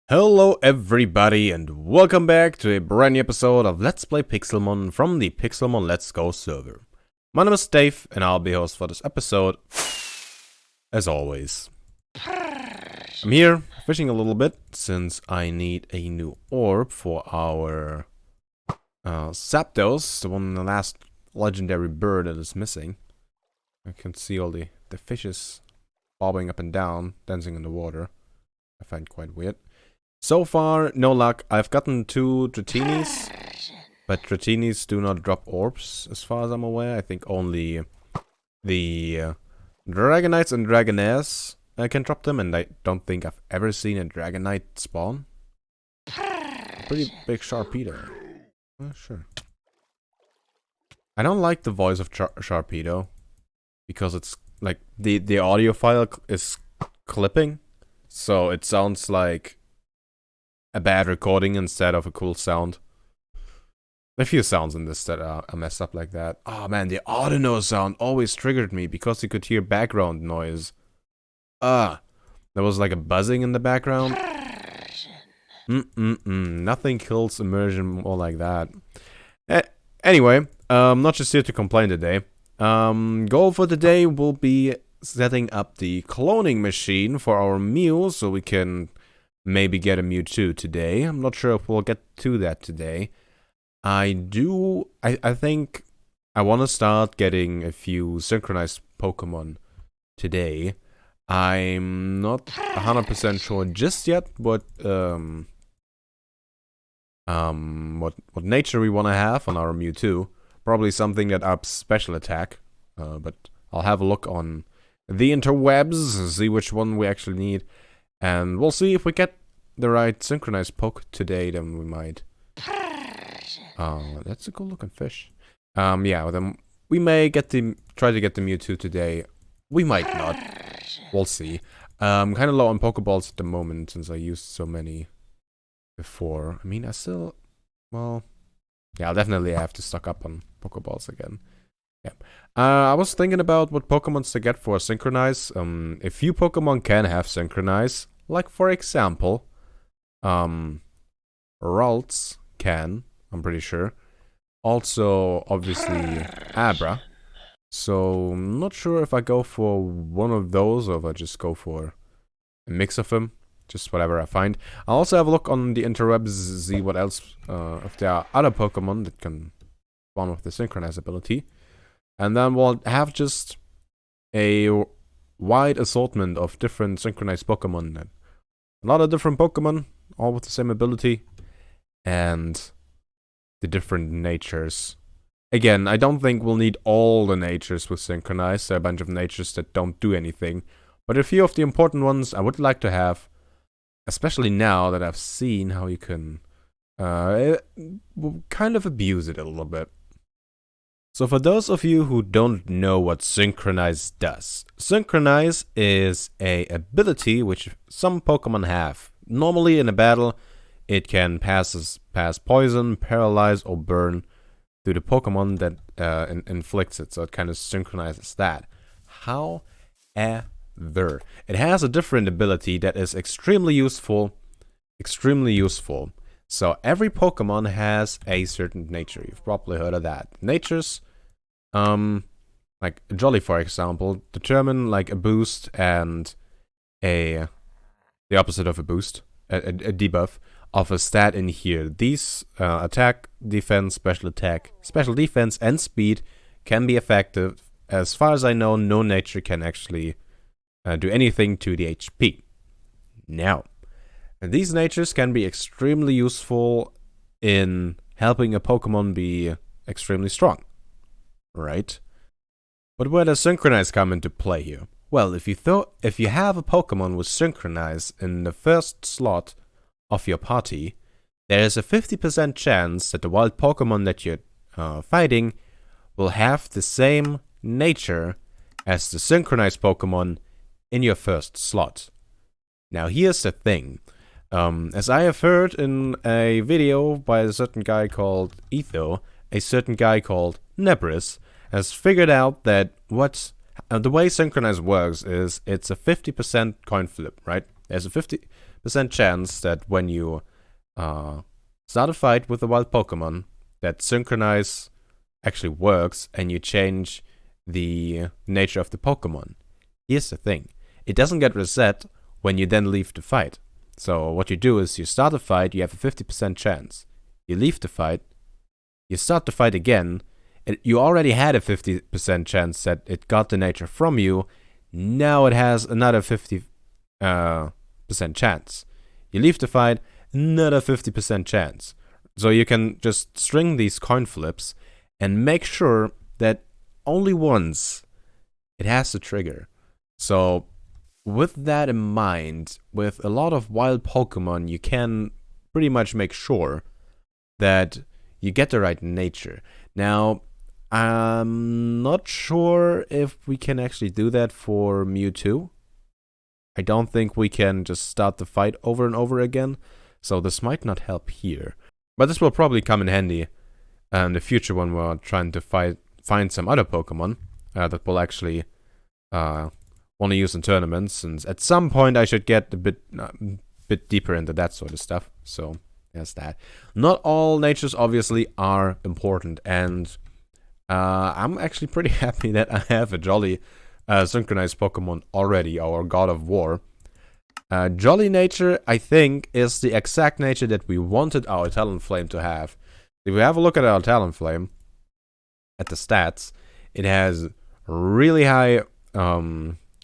Hello everybody and welcome back to a brand new episode of Let's Play Pixelmon from the PixelmonLetsGo server. My name is Dave and I'll be host for this episode, as always. I'm here fishing a little bit since I need a new orb for our Zapdos, the last legendary bird that is missing. I can see all the fishes bobbing up and down, dancing in the water. I find quite weird. So far, no luck. I've gotten 2 Dratinis, but Dratinis do not drop orbs, as far as I'm aware. I think only the Dragonites and Dragonaires can drop them, and I don't think I've ever seen a Dragonite spawn. Pretty big Sharpedo. Sure. I don't like the voice of Sharpedo, because it's like the audio file is clipping, so it sounds like a bad recording instead of a cool sound. A few sounds in this that are messed up like that. Oh man, the Audino sound always triggered me because you could hear background noise. There was like a buzzing in the background. Nothing kills immersion more like that. Anyway, not just here to complain today. Goal for today will be setting up the cloning machine for our Mew so we can maybe get a Mewtwo today. I'm not sure if we'll get to that today. I think I want to start getting a few synchronized Pokemon today. I'm not 100% sure just yet what nature we want to have on our Mewtwo. Probably something that ups special attack. But I'll have a look on the interwebs, see which one we actually need. And we'll see if we get the right synchronized poke today, then we might. That's a cool looking fish. Yeah, then we may try to get the Mewtwo today. We might not. We'll see. Kind of low on Pokeballs at the moment since I used so many before. I mean, well, yeah, I'll definitely have to stock up on Pokeballs again. Yeah. I was thinking about what Pokemons to get for Synchronize. A few Pokemon can have Synchronize. Like, for example, Ralts can, I'm pretty sure. Also, obviously, Abra. So, I'm not sure if I go for one of those or if I just go for a mix of them. Just whatever I find. I'll also have a look on the interwebs, see what else, if there are other Pokemon that can spawn with the Synchronize ability. And then we'll have just a wide assortment of different synchronized Pokemon. A lot of different Pokemon, all with the same ability. And the different natures. Again, I don't think we'll need all the natures with synchronized. There are a bunch of natures that don't do anything. But a few of the important ones I would like to have. Especially now that I've seen how you can kind of abuse it a little bit. So for those of you who don't know what Synchronize does, Synchronize is an ability which some Pokemon have. Normally in a battle, it can pass poison, paralyze, or burn through the Pokemon that inflicts it, so it kind of synchronizes that. However, it has a different ability that is extremely useful. So every Pokemon has a certain nature. You've probably heard of that. Natures, like Jolly, for example, determine like a boost and the opposite of a boost, a debuff of a stat in here. These attack, defense, special attack, special defense, and speed can be effective. As far as I know, no nature can actually do anything to the HP. Now, these natures can be extremely useful in helping a Pokemon be extremely strong, right? But where does Synchronize come into play here? Well, if you have a Pokemon with Synchronize in the first slot of your party, there is a 50% chance that the wild Pokemon that you're fighting will have the same nature as the Synchronized Pokemon in your first slot. Now here's the thing. As I have heard in a video by a certain guy called Etho, a certain guy called Nebris has figured out that the way Synchronize works is it's a 50% coin flip, right? There's a 50% chance that when you start a fight with a wild Pokemon, that synchronize actually works and you change the nature of the Pokemon. Here's the thing. It doesn't get reset when you then leave the fight. So what you do is you start a fight, you have a 50% chance. You leave the fight, you start the fight again, and you already had a 50% chance that it got the nature from you. Now it has another 50% chance. You leave the fight, another 50% chance. So you can just string these coin flips and make sure that only once it has to trigger. So with that in mind, with a lot of wild Pokemon, you can pretty much make sure that you get the right nature. Now, I'm not sure if we can actually do that for Mewtwo. I don't think we can just start the fight over and over again, so this might not help here. But this will probably come in handy in the future when we're trying to find some other Pokemon that will actually want to use in tournaments. And at some point I should get a bit deeper into that sort of stuff. So there's that. Not all natures obviously are important, and I'm actually pretty happy that I have a Jolly synchronized Pokemon already, our God of War. Jolly nature, I think, is the exact nature that we wanted our Talonflame to have. If we have a look at our Talonflame, at the stats, it has really high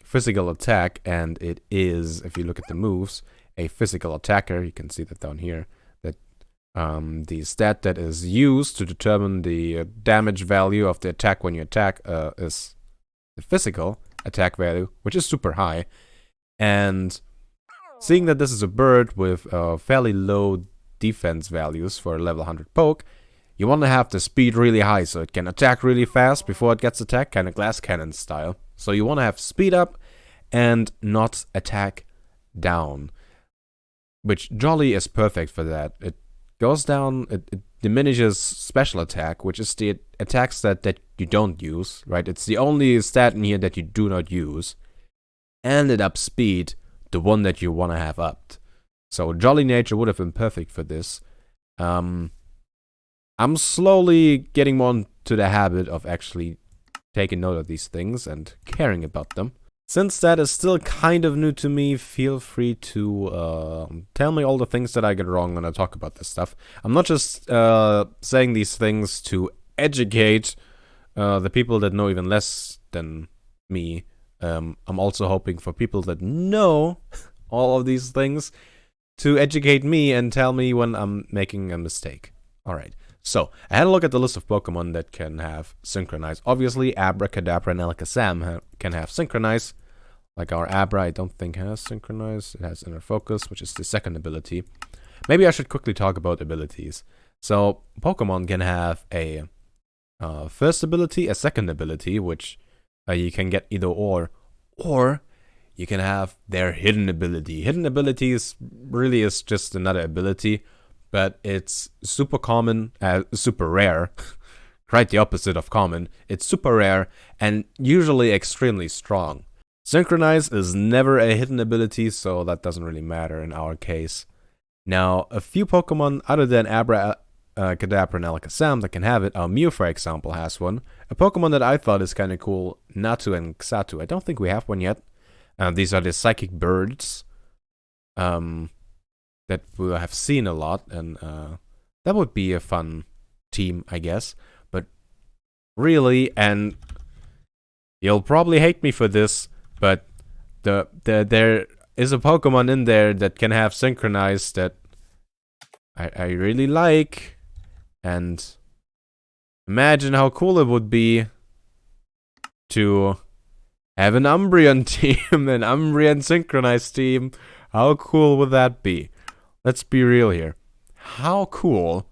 physical attack, and it is, if you look at the moves, a physical attacker. You can see that down here. That the stat that is used to determine the damage value of the attack when you attack is the physical attack value, which is super high. And seeing that this is a bird with fairly low defense values for a level 100 poke, you want to have the speed really high so it can attack really fast before it gets attacked, kind of glass cannon style. So you want to have speed up and not attack down, which Jolly is perfect for that. It goes down, it diminishes special attack, which is the attack stat that you don't use, right? It's the only stat in here that you do not use. And it ups speed, the one that you want to have upped. So Jolly nature would have been perfect for this. I'm slowly getting more into the habit of actually taking note of these things and caring about them. Since that is still kind of new to me, feel free to tell me all the things that I get wrong when I talk about this stuff. I'm not just saying these things to educate the people that know even less than me. I'm also hoping for people that know all of these things to educate me and tell me when I'm making a mistake. Alright, so I had a look at the list of Pokemon that can have Synchronize. Obviously, Abra, Kadabra, and Alakazam can have Synchronize. Like our Abra, I don't think has Synchronize. It has Inner Focus, which is the second ability. Maybe I should quickly talk about abilities. So, Pokemon can have a first ability, a second ability, which you can get either or you can have their hidden ability. Hidden abilities really is just another ability, but it's super common, super rare. Quite the opposite of common. It's super rare and usually extremely strong. Synchronize is never a hidden ability, so that doesn't really matter in our case. Now, a few Pokemon other than Abra, Kadabra, and Alakazam that can have it, Mew, for example, has one. A Pokemon that I thought is kind of cool, Natu and Xatu. I don't think we have one yet. These are the psychic birds that we have seen a lot, and that would be a fun team, I guess. But really, and you'll probably hate me for this, but there is a Pokemon in there that can have Synchronize that I really like. And imagine how cool it would be to have an Umbreon team, an Umbreon synchronized team. How cool would that be? Let's be real here. How cool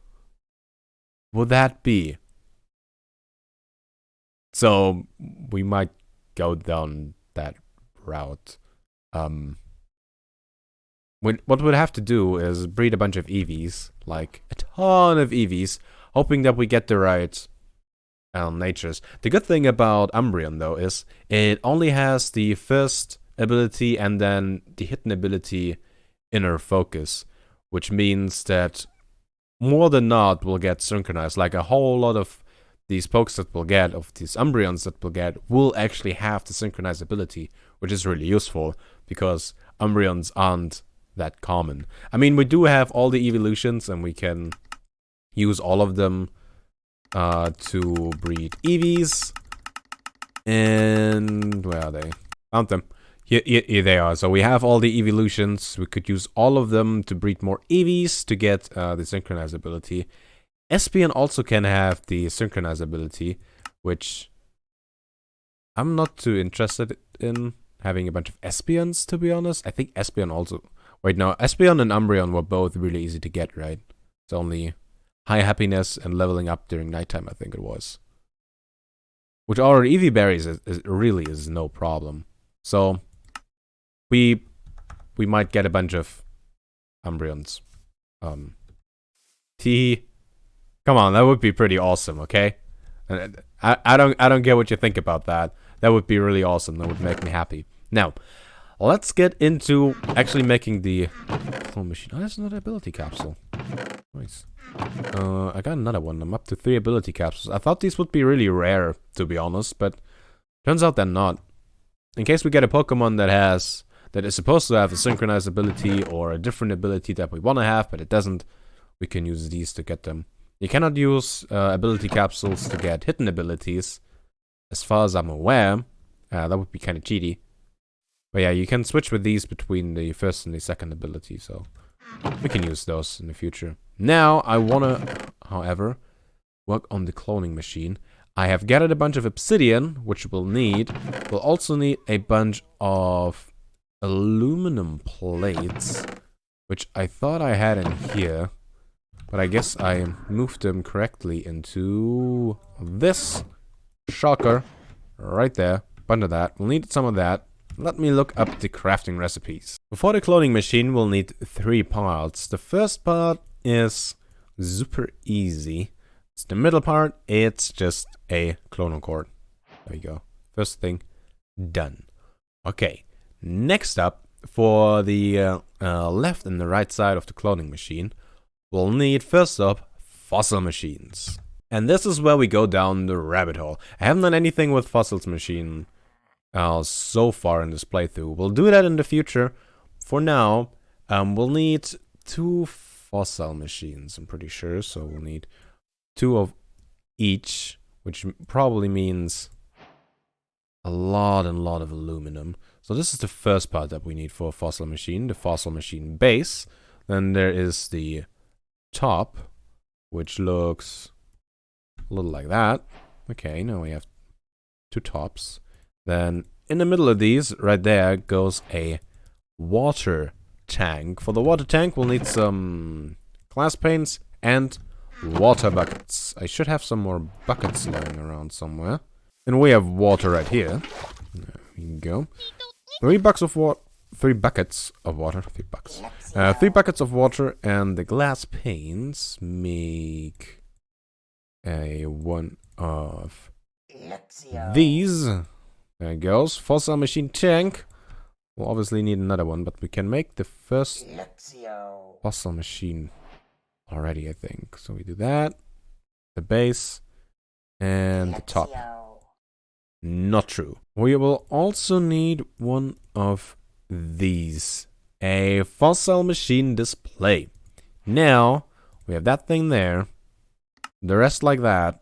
would that be? So we might go down that route. What we'd have to do is breed a bunch of Eevees, like a ton of Eevees, hoping that we get the right natures. The good thing about Umbreon, though, is it only has the first ability and then the hidden ability inner focus, which means that more than not will get synchronized. Like a whole lot of these pokes that we'll get, of these Umbreons that we'll get, will actually have the synchronize ability, which is really useful because Umbreons aren't that common. I mean, we do have all the evolutions and we can use all of them to breed Eevees. And where are they? Found them. Here they are. So we have all the evolutions. We could use all of them to breed more Eevees to get the synchronize ability. Espeon also can have the synchronize ability, which I'm not too interested in having a bunch of Espeons, to be honest. I think Espeon also... Wait, no, Espeon and Umbreon were both really easy to get, right? It's only high happiness and leveling up during nighttime, I think it was. Which our Eevee berries really is no problem. So we might get a bunch of Umbreons. Come on, that would be pretty awesome, okay? I don't get what you think about that. That would be really awesome. That would make me happy. Now, let's get into actually making the clone machine. Oh, there's another ability capsule. Nice. I got another one. I'm up to 3 ability capsules. I thought these would be really rare, to be honest, but turns out they're not. In case we get a Pokemon that is supposed to have a synchronized ability or a different ability that we want to have, but it doesn't, we can use these to get them. You cannot use ability capsules to get hidden abilities, as far as I'm aware. That would be kind of cheaty. But yeah, you can switch with these between the first and the second ability, so we can use those in the future. Now, I want to, however, work on the cloning machine. I have gathered a bunch of obsidian, which we'll need. We'll also need a bunch of aluminum plates, which I thought I had in here. But I guess I moved them correctly into this. Shocker. Right there. Bunch of that. We'll need some of that. Let me look up the crafting recipes. Before the cloning machine, we'll need 3 parts. The first part is super easy. It's the middle part. It's just a clonal cord. There you go. First thing done. Okay. Next up, for the left and the right side of the cloning machine, we'll need, first up, fossil machines. And this is where we go down the rabbit hole. I haven't done anything with fossils machine so far in this playthrough. We'll do that in the future. For now, we'll need 2 fossil machines, I'm pretty sure. So we'll need 2 of each, which probably means a lot of aluminum. So this is the first part that we need for a fossil machine, the fossil machine base. Then there is the top, which looks a little like that. Okay, now we have 2 tops. Then in the middle of these, right there, goes a water tank. For the water tank, we'll need some glass panes and water buckets. I should have some more buckets lying around somewhere. And we have water right here. There we go. 3 buckets of water. 3 buckets of water. 3 bucks. 3 buckets of water, and the glass panes make a one of these. There it goes. Fossil machine tank. We'll obviously need another one, but we can make the first fossil machine already, I think. So we do that. The base. And the top. Not true. We will also need one of these. A fossil machine display. Now, we have that thing there. The rest like that.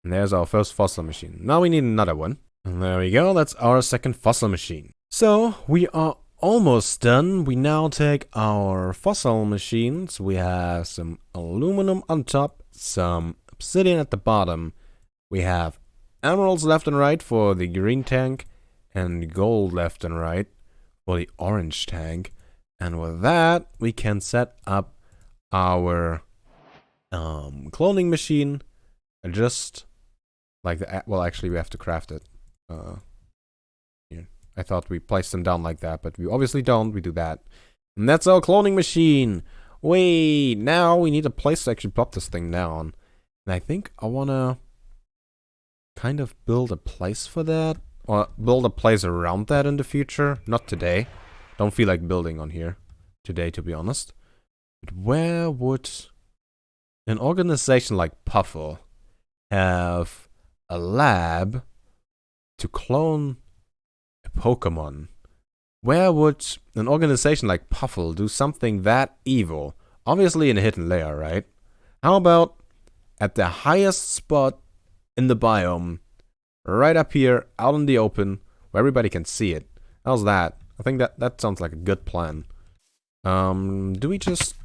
And there's our first fossil machine. Now we need another one. And there we go, that's our second fossil machine. So, we are almost done. We now take our fossil machines. We have some aluminum on top, some obsidian at the bottom. We have emeralds left and right for the green tank, and gold left and right for the orange tank. And with that, we can set up our cloning machine just like the... Well, actually, we have to craft it. Yeah. I thought we placed them down like that, but we obviously don't. We do that. And that's our cloning machine. Wait, now we need a place to actually plop this thing down. And I think I want to kind of build a place for that. Or build a place around that in the future. Not today. Don't feel like building on here. today, to be honest. But where would an organization like Puffle have a lab to clone a Pokemon? Where would an organization like Puffle do something that evil? Obviously in a hidden layer, right? How about at the highest spot in the biome, right up here, out in the open, where everybody can see it? How's that? I think that sounds like a good plan. Do we just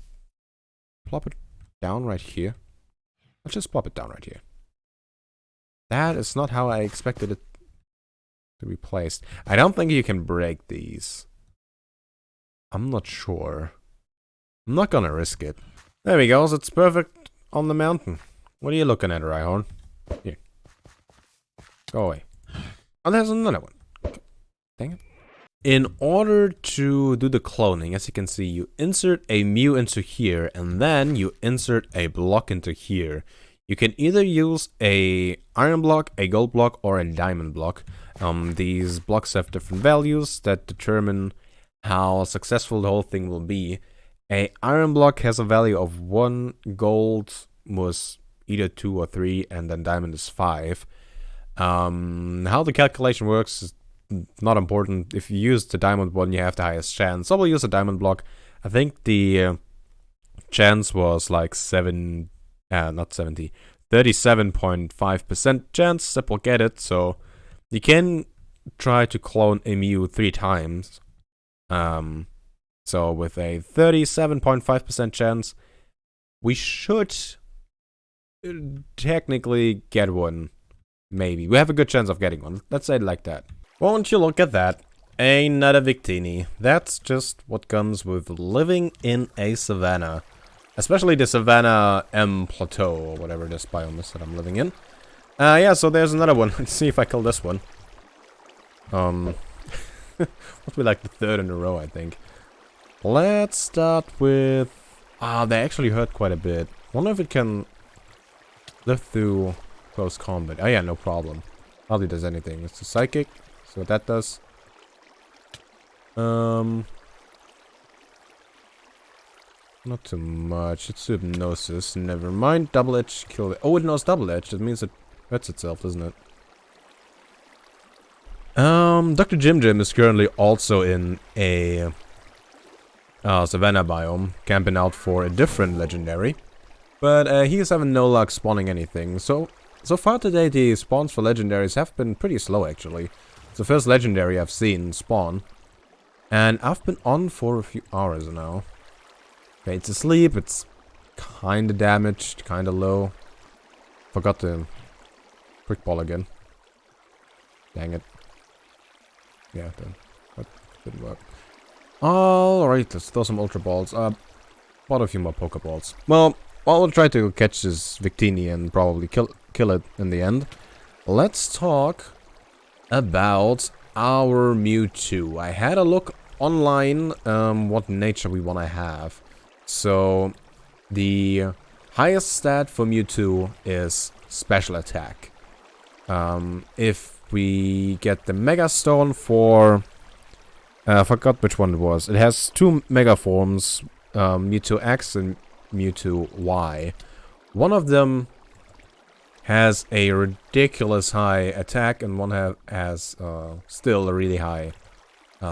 plop it down right here? Let's just plop it down right here. That is not how I expected it to be placed. I don't think you can break these. I'm not sure. I'm not gonna risk it. There we go, so it's perfect on the mountain. What are you looking at, Rhyhorn? Here. Go away. Oh, there's another one. Okay. Dang it. In order to do the cloning, as you can see, you insert a Mew into here, and then you insert a block into here. You can either use a iron block, a gold block, or a diamond block. These blocks have different values that determine how successful the whole thing will be. A iron block has a value of 1, gold was either 2 or 3, and then diamond is 5. How the calculation works is not important. If you use the diamond one, you have the highest chance. So we'll use a diamond block. I think the chance was like 37.5% chance that we'll get it. So you can try to clone a Mew 3 times. So with a 37.5% chance, we should technically get one. Maybe. We have a good chance of getting one. Let's say it like that. Won't you look at that? Another Victini. That's just what comes with living in a savanna. Especially the Savanna M Plateau, or whatever this biome is that I'm living in. Yeah, so there's another one. Let's see if I kill this one. Must be like the 3rd in a row, I think. Let's start with... they actually hurt quite a bit. Wonder if it can live through close combat. Oh yeah, no problem. Hardly does anything. It's a psychic. So what that does. Not too much. It's hypnosis. Never mind. Double edge kill. Oh, it knows double edge. That means it hurts itself, doesn't it? Dr. Jim Jim is currently also in a Savannah biome, camping out for a different legendary. But he's having no luck spawning anything. So far today, the spawns for legendaries have been pretty slow, actually. It's the first legendary I've seen spawn. And I've been on for a few hours now. Okay, it's asleep. It's kinda damaged, kinda low. Forgot the brick ball again. Dang it. Yeah, that didn't work. Alright, let's throw some Ultra Balls. Bought a few more Pokeballs. Well, we'll try to catch this Victini and probably kill it in the end. Let's talk about our Mewtwo. I had a look online what nature we want to have. So, the highest stat for Mewtwo is Special Attack. If we get the Mega Stone for... I forgot which one it was. It has 2 Mega Forms, Mewtwo X and Mewtwo Y. One of them has a ridiculous high attack, and one has still a really high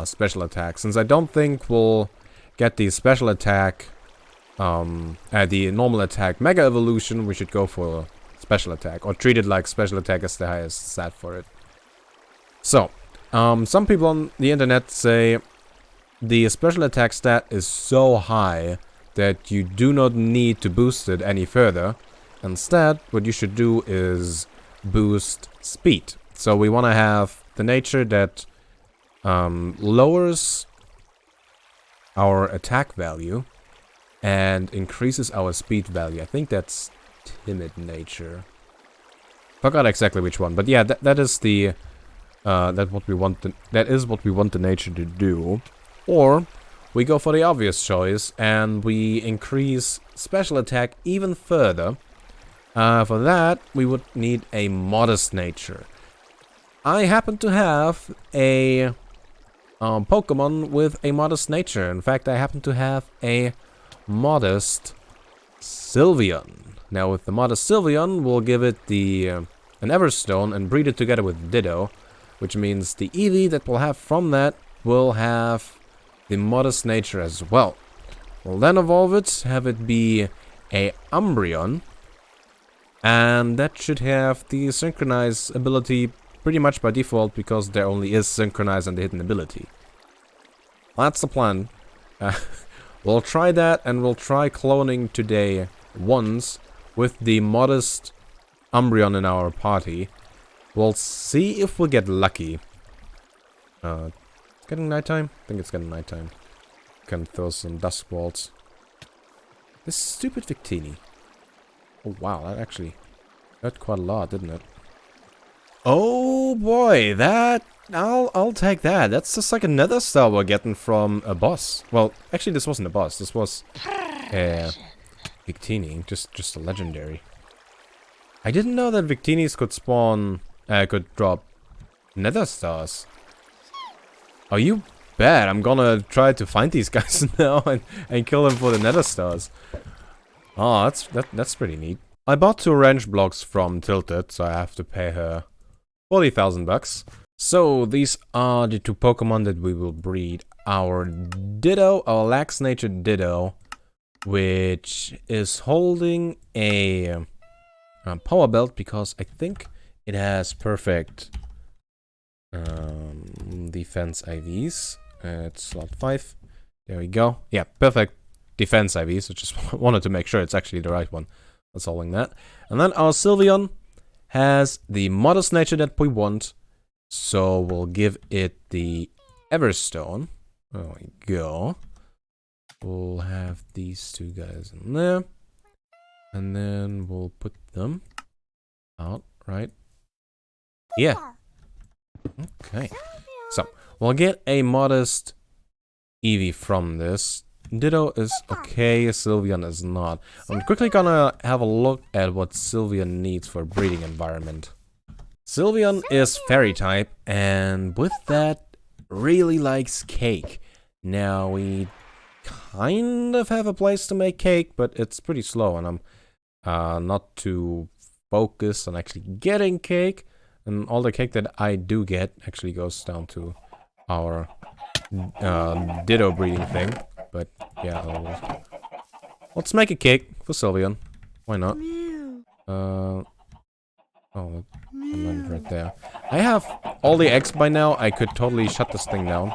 special attack. Since I don't think we'll get the special attack, the normal attack Mega Evolution, we should go for special attack, or treat it like special attack as the highest stat for it. So, some people on the internet say the special attack stat is so high that you do not need to boost it any further. Instead, what you should do is boost speed. So we want to have the nature that lowers our attack value and increases our speed value. I think that's timid nature. Forgot exactly which one, but yeah, that is the that is what we want the nature to do. Or we go for the obvious choice and we increase special attack even further. For that, we would need a modest nature. I happen to have a Pokemon with a modest nature. In fact, I happen to have a modest Sylveon. Now, with the modest Sylveon, we'll give it the an Everstone and breed it together with Ditto, which means the Eevee that we'll have from that will have the modest nature as well. We'll then evolve it, have it be a Umbreon, and that should have the Synchronize ability pretty much by default, because there only is Synchronize and the hidden ability. That's the plan. We'll try that, and we'll try cloning today once with the modest Umbreon in our party. We'll see if we'll get lucky. It's getting nighttime? I think it's getting nighttime. Can throw some dusk balls. This stupid Victini. Oh wow, that actually hurt quite a lot, didn't it? Oh boy, that I'll take that. That's just like another star we're getting from a boss. Well, actually this wasn't a boss. This was Victini, just a legendary. I didn't know that Victinis could spawn could drop nether stars. Are you bad? I'm gonna try to find these guys now and kill them for the nether stars. Oh, that's pretty neat. I bought 2 ranch blocks from Tilted, so I have to pay her 40,000 bucks. So these are the 2 Pokemon that we will breed. Our Ditto, our Lax Nature Ditto, which is holding a power belt because I think it has perfect defense IVs at slot 5. There we go. Yeah, perfect defense IVs. I just wanted to make sure it's actually the right one. That's holding that. And then our Sylveon has the modest nature that we want. So we'll give it the Everstone. There we go. We'll have these 2 guys in there. And then we'll put them out right here. Okay. So we'll get a modest Eevee from this. Ditto is okay, Sylveon is not. I'm quickly gonna have a look at what Sylveon needs for breeding environment. Sylveon is fairy type, and with that, really likes cake. Now, we kind of have a place to make cake, but it's pretty slow, and I'm not too focused on actually getting cake. And all the cake that I do get actually goes down to our Ditto breeding thing. But yeah, let's make a cake for Sylveon. Why not? Oh, I'm right there. I have all the eggs by now. I could totally shut this thing down.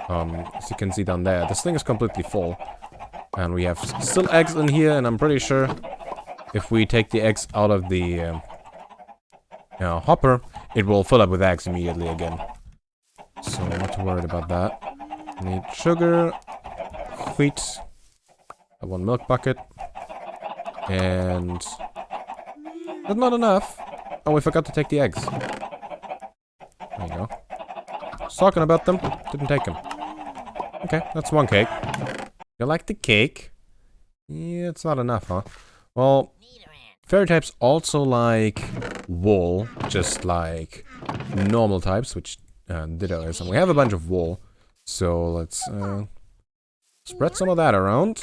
As you can see down there, this thing is completely full, and we have still eggs in here. And I'm pretty sure if we take the eggs out of the hopper, it will fill up with eggs immediately again. So I'm not too worried about that. Need sugar, wheat, 1 milk bucket, and that's not enough. Oh, we forgot to take the eggs. There you go. I was talking about them, didn't take them. Okay, that's 1 cake. You like the cake? Yeah, it's not enough, huh? Well, fairy types also like wool, just like normal types, which Ditto is. And we have a bunch of wool, so let's spread some of that around.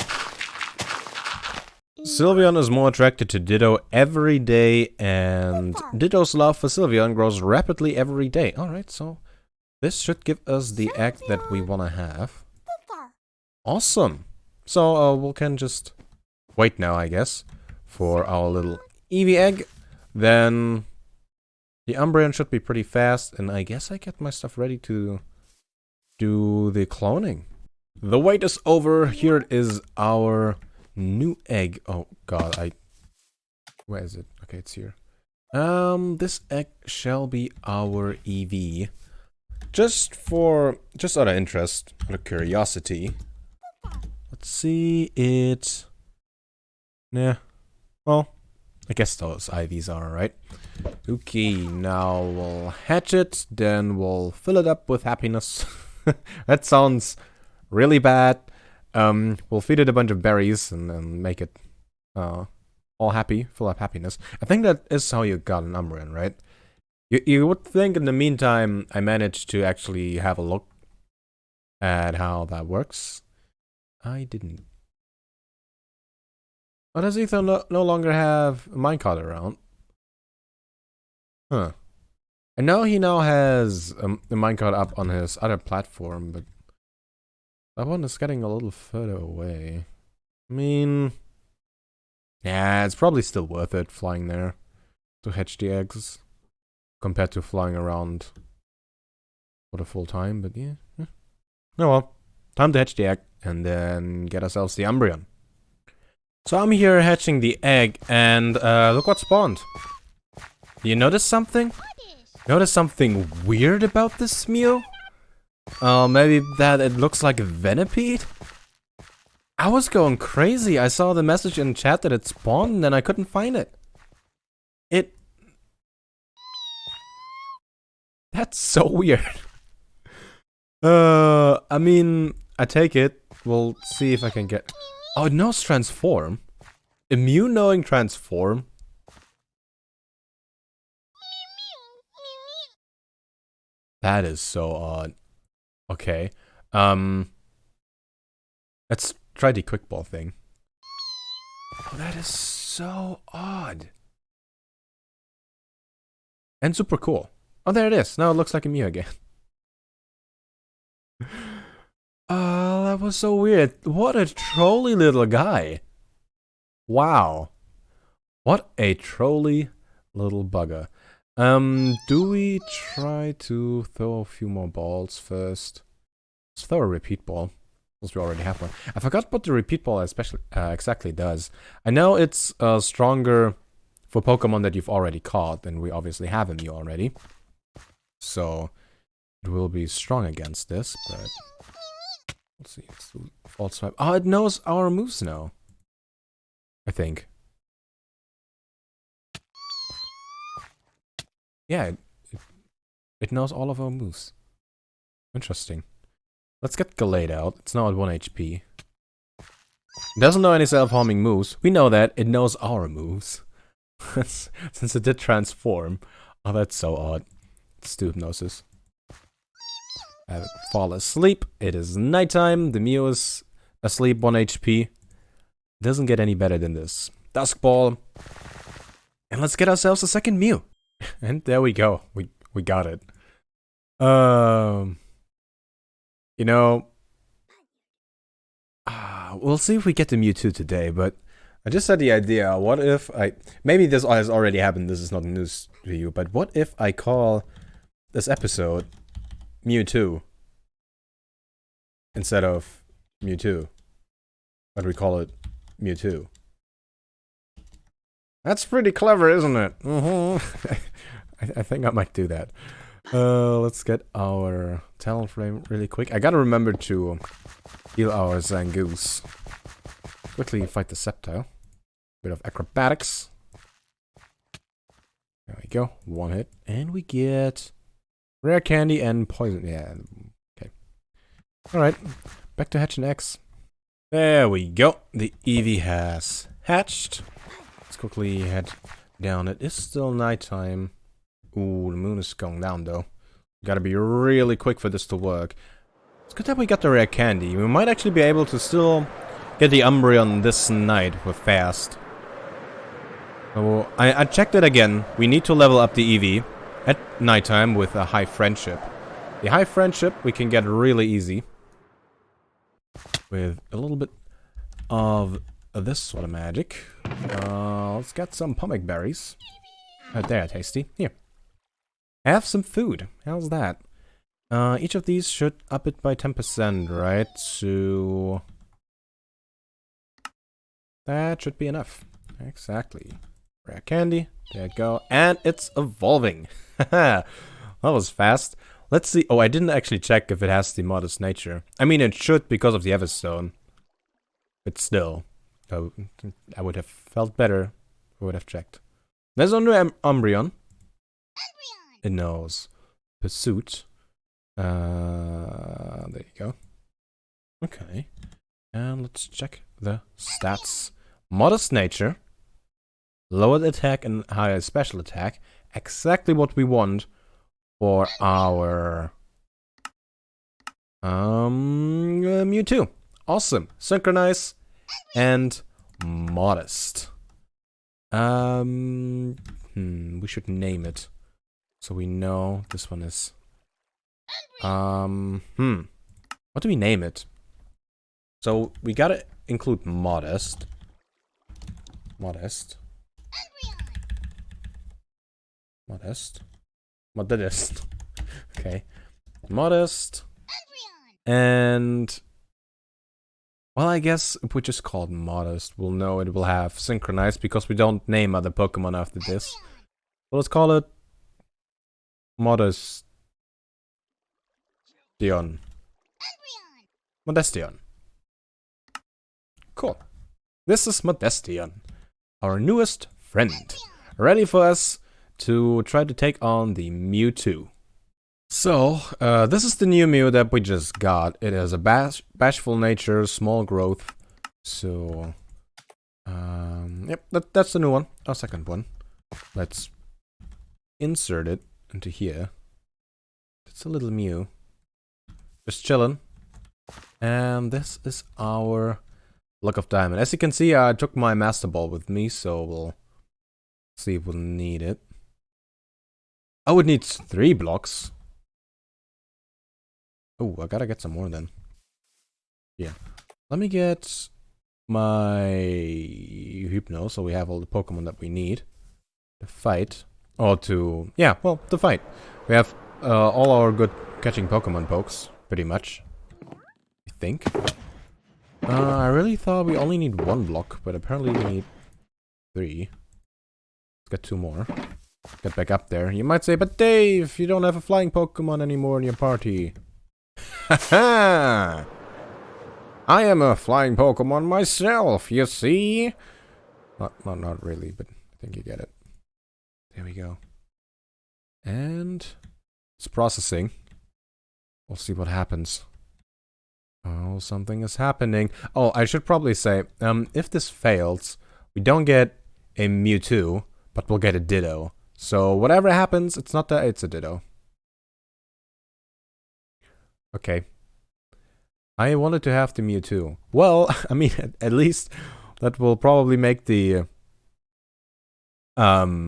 Sylveon is more attracted to Ditto every day, and Ditto's love for Sylveon grows rapidly every day. Alright, so this should give us the egg that we want to have. Awesome! So we can just wait now, I guess, for our little Eevee egg. Then the Umbreon should be pretty fast, and I guess I get my stuff ready to do the cloning. The wait is over. Here it is, our new egg. Oh god, where is it? Okay, it's here. This egg shall be our Eevee. Just out of interest, out of curiosity. Let's see it. Nah. Well, I guess those IVs are right. Okay, now we'll hatch it, then we'll fill it up with happiness. That sounds really bad. We'll feed it a bunch of berries and make it all happy, full of happiness. I think that is how you got an Umbreon, right? You would think in the meantime I managed to actually have a look at how that works. I didn't. Oh, does Ethan no longer have a minecart around? Huh. I know he now has a minecart up on his other platform, but that one is getting a little further away. I mean, yeah, it's probably still worth it flying there to hatch the eggs compared to flying around for the full time, but yeah. Oh well, time to hatch the egg and then get ourselves the Umbreon. So I'm here hatching the egg and look what spawned. Do you notice something? Notice something weird about this Mew? Maybe that it looks like a Venipede? I was going crazy. I saw the message in chat that it spawned and then I couldn't find it. That's so weird. I mean, I take it. We'll see if I can get... Oh, it knows transform. A Mew knowing transform? That is so odd. Okay. Let's try the quick ball thing. Oh, that is so odd. And super cool. Oh, there it is. Now it looks like a Mew again. Oh, that was so weird. What a trolly little guy. Wow. What a trolly little bugger. Do we try to throw a few more balls first? Let's throw a repeat ball, since we already have one. I forgot what the repeat ball exactly does. I know it's stronger for Pokemon that you've already caught, and we obviously have a Mew already. So, it will be strong against this, but... Let's see, it's false swipe. Oh, it knows our moves now. I think. Yeah, it knows all of our moves. Interesting. Let's get Gallade out. It's now at 1 HP. It doesn't know any self-harming moves. We know that. It knows our moves. Since it did transform. Oh, that's so odd. Let's do hypnosis. Have it fall asleep. It is nighttime. The Mew is asleep, 1 HP. Doesn't get any better than this. Dusk Ball. And let's get ourselves a second Mew. And there we go. We got it. You know, we'll see if we get the Mewtwo today, but I just had the idea, what if maybe this has already happened, this is not news to you, but what if I call this episode Mewtwo instead of Mewtwo, but we call it Mewtwo? That's pretty clever, isn't it? I think I might do that. Let's get our talent frame really quick. I gotta remember to heal our Zangoose. Quickly fight the Sceptile. Bit of acrobatics. There we go. One hit. And we get rare candy and poison. Yeah. Okay. Alright. Back to hatch and X. There we go. The Eevee has hatched. Let's quickly head down. It is still nighttime. Ooh, the moon is going down though. Gotta be really quick for this to work. It's good that we got the rare candy. We might actually be able to still get the Umbreon this night with fast. So I checked it again. We need to level up the Eevee at nighttime with a high friendship. The high friendship we can get really easy with a little bit of this sort of magic. Let's get some pumic berries. They're tasty. Here. Have some food. How's that? Each of these should up it by 10%, right? So that should be enough. Exactly. Rare candy. There you go. And it's evolving. That was fast. Let's see. Oh, I didn't actually check if it has the modest nature. I mean, it should because of the Everstone. But still. I would have felt better if I would have checked. There's a new Umbreon. It knows Pursuit. There you go. Okay. And let's check the stats. Modest nature. Lowered attack and higher special attack. Exactly what we want for our Mewtwo. Awesome. Synchronize and modest. We should name it so we know this one is. What do we name it? So we gotta include modest. Modest. Okay. Modest. And well, I guess if we just call it modest, we'll know it will have synchronized because we don't name other Pokemon after this. So let's call it Modestion. Modestion. Cool. This is Modestion, our newest friend, ready for us to try to take on the Mewtwo. So, this is the new Mew that we just got. It has a bashful nature, small growth. So, yep, that's the new one, our second one. Let's insert it into here. It's a little Mew. Just chilling. And this is our Luck of Diamond. As you can see, I took my Master Ball with me, so we'll see if we'll need it. Oh, it needs 3 blocks. Oh, I gotta get some more then. Yeah. Let me get my Hypno, so we have all the Pokemon that we need to fight. Or to... yeah, well, to fight. We have all our good catching Pokemon pokes, pretty much. I think. I really thought we only need 1 block, but apparently we need 3. Let's get 2 more. Get back up there. You might say, but Dave, you don't have a flying Pokemon anymore in your party. Haha! I am a flying Pokemon myself, you see? Not really, but I think you get it. There we go. And it's processing. We'll see what happens. Oh, something is happening. Oh, I should probably say, if this fails, we don't get a Mewtwo, but we'll get a Ditto. So whatever happens, it's not that, it's a Ditto. Okay. I wanted to have the Mewtwo. Well, I mean, at least that will probably make the episode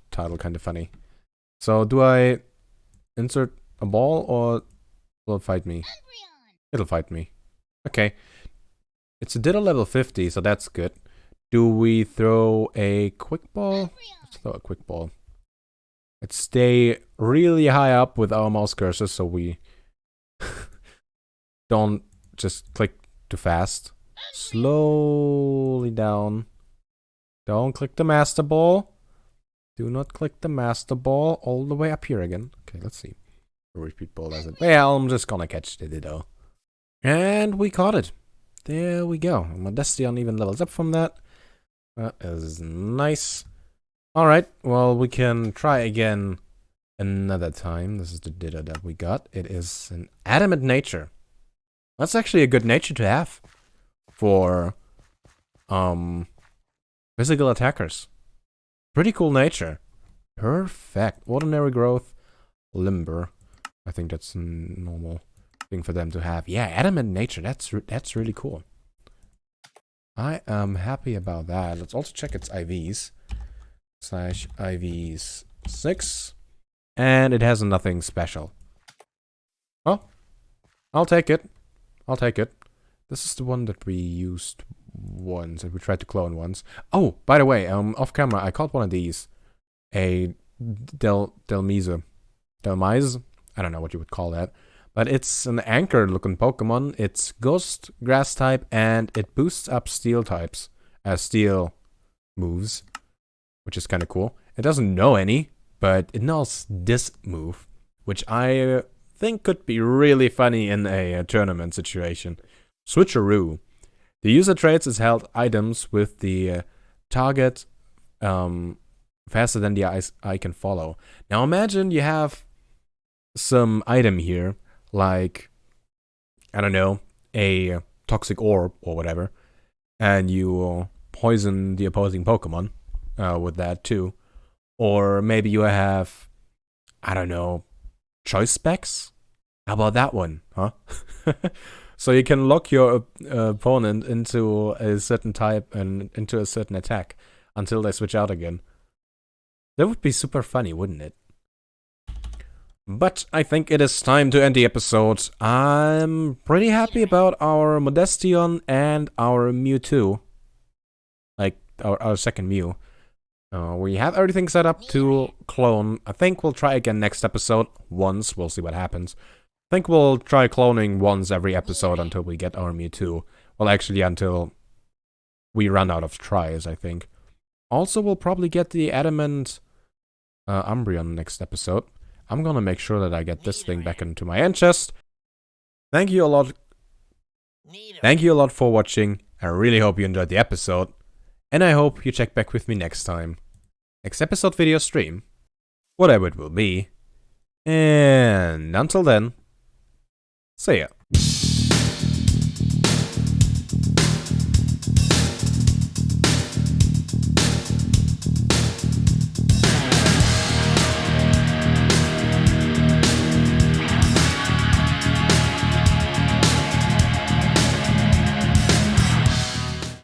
title kind of funny. So do I insert a ball or will it fight me? It'll fight me. Okay. It's a Ditto level 50, so that's good. Do we throw a quick ball? Let's throw a quick ball. Let's stay really high up with our mouse cursor so we don't just click too fast. Slowly down. Don't click the Master Ball. Do not click the Master Ball all the way up here again. Okay, let's see. The repeat ball does it. Well, I'm just gonna catch the Ditto. And we caught it. There we go. Modestion even levels up from that. That is nice. Alright, well, we can try again another time. This is the Ditto that we got. It is an adamant nature. That's actually a good nature to have for physical attackers. Pretty cool nature. Perfect. Ordinary growth, limber. I think that's a normal thing for them to have. Yeah, adamant nature. That's really cool. I am happy about that. Let's also check its IVs. Slash IVs 6. And it has nothing special. Well, I'll take it. I'll take it. This is the one that we used once, that we tried to clone once. Oh, by the way, off camera, I caught one of these. A Delmise. I don't know what you would call that. But it's an anchor looking Pokemon. It's Ghost, Grass type, and it boosts up Steel types as Steel moves, which is kind of cool. It doesn't know any, but it knows this move, which I think could be really funny in a tournament situation. Switcheroo. The user trades as held items with the target faster than the eye can follow. Now imagine you have some item here, like, I don't know, a toxic orb or whatever, and you poison the opposing Pokemon with that too. Or maybe you have, I don't know, choice specs How about that one, huh? So you can lock your opponent into a certain type and into a certain attack until they switch out again. That would be super funny, wouldn't it? But I think it is time to end the episode. I'm pretty happy about our Modestion and our Mewtwo. Like, our second Mew. We have everything set up to clone. I think we'll try again next episode. Once, we'll see what happens. I think we'll try cloning once every episode until we get our Mewtwo. Well, actually, until we run out of tries, I think. Also, we'll probably get the Adamant Umbreon next episode. I'm gonna make sure that I get this thing back into my end chest. Thank you a lot. Thank you a lot for watching. I really hope you enjoyed the episode. And I hope you check back with me next time. Next episode video stream. Whatever it will be. And until then, see ya.